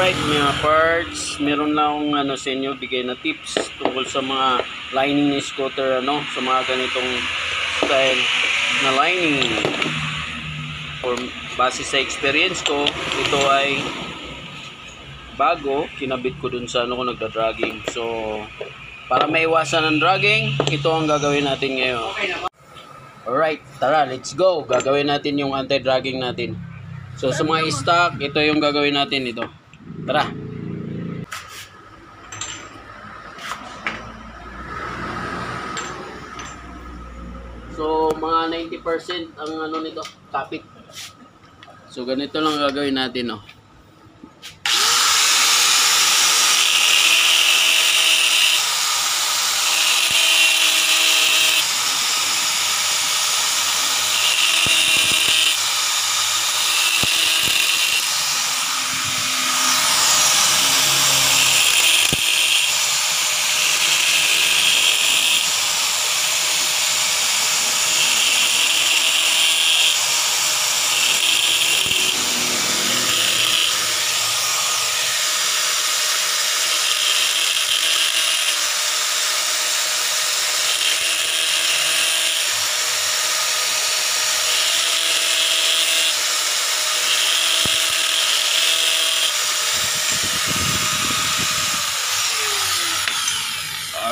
Alright mga parts, meron lang akong sa inyo bigay na tips tungkol sa mga lining ni scooter, sa mga ganitong style na lining. For base sa experience ko, ito ay bago, kinabit ko dun sa ko nagda-dragging. So para maiwasan ang dragging, ito ang gagawin natin ngayon. Alright, tara, let's go. Gagawin natin yung anti-dragging natin. So sa mga stock, ito yung gagawin natin ito. Tara. So mga 90% ang nito, kapit. So ganito lang gagawin natin,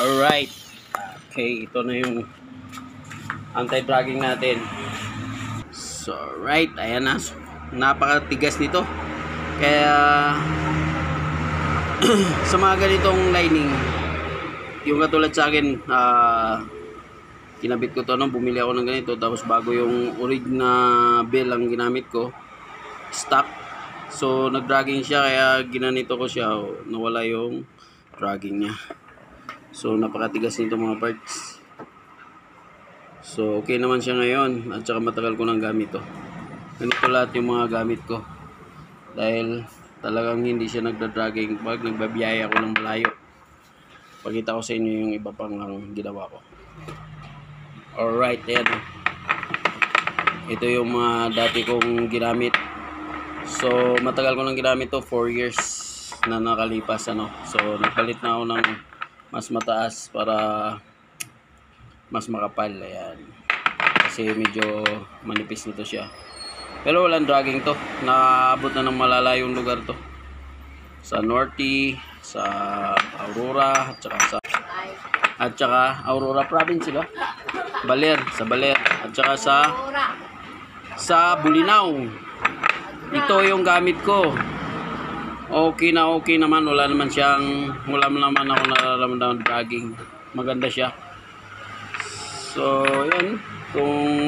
Alright. Okay, ito na yung anti-dragging natin. So, right. Ayan na. Napakatigas nito. Kaya, sa mga ganitong lining, yung katulad sa akin, kinabit ko to, bumili ako ng ganito. Tapos bago yung orig na bell ang ginamit ko, stock. So, nag-dragging siya. Kaya, ginanito ko siya. Nawala yung dragging niya. So napakatigas nito mga parts. So okay naman siya ngayon. At saka matagal ko nang gamit to. Ganito lahat yung mga gamit ko. Dahil talagang hindi siya nagda-dragging pag nagbabiyaya ako ng malayo. Pakita ko sa inyo yung iba pang ginawa ko. Alright, ayan. Ito yung mga dati kong ginamit. So matagal ko nang ginamit to, 4 years na nakalipas. So nagpalit na ako ng mas mataas para mas makapal. Ayan. Kasi medyo manipis nito siya. Pero walang dragging to. Naabot na ng malalayong lugar to. Sa Norte, sa Aurora, at saka Aurora Province, ba? Baler, sa Baler, at saka sa Bulinaw. Ito yung gamit ko. Okay naman, wala naman ako nararamdaman ng dragging. Maganda siya. So yan, kung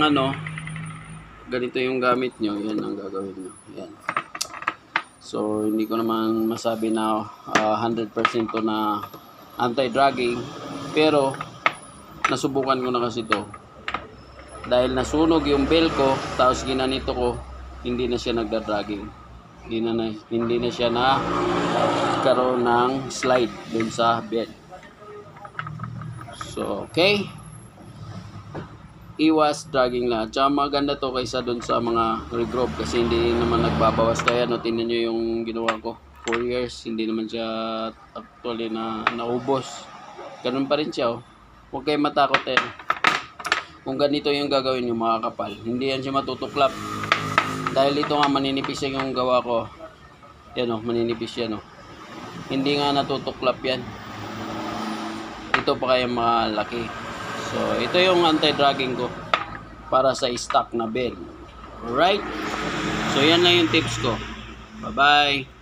ganito yung gamit nyo, yan ang gagawin nyo. Yan. So hindi ko naman masabi na 100% to na anti-dragging, pero nasubukan ko na kasi to. Dahil nasunog yung bell ko, tapos ginanito ko, hindi na siya nagda-dragging. Hindi na siya na karoon ng slide dun sa bed. So okay, iwas dragging lang. Tsaka maganda to kaysa dun sa mga regrove, kasi hindi naman nagbabawas. Kaya tingnan nyo yung ginawa ko, 4 years hindi naman siya actually na naubos. Ganun pa rin siya. Huwag kayong matakot. Kung ganito yung gagawin nyo mga kapal, hindi yan siya matutuklap. Dahil ito nga maninipis yung gawa ko. Yan maninipis yan. Hindi nga natutuklap yan. Ito pa kaya malaki. So ito yung anti-dragging ko para sa stock na bell. Alright. So yan lang yung tips ko. Bye bye.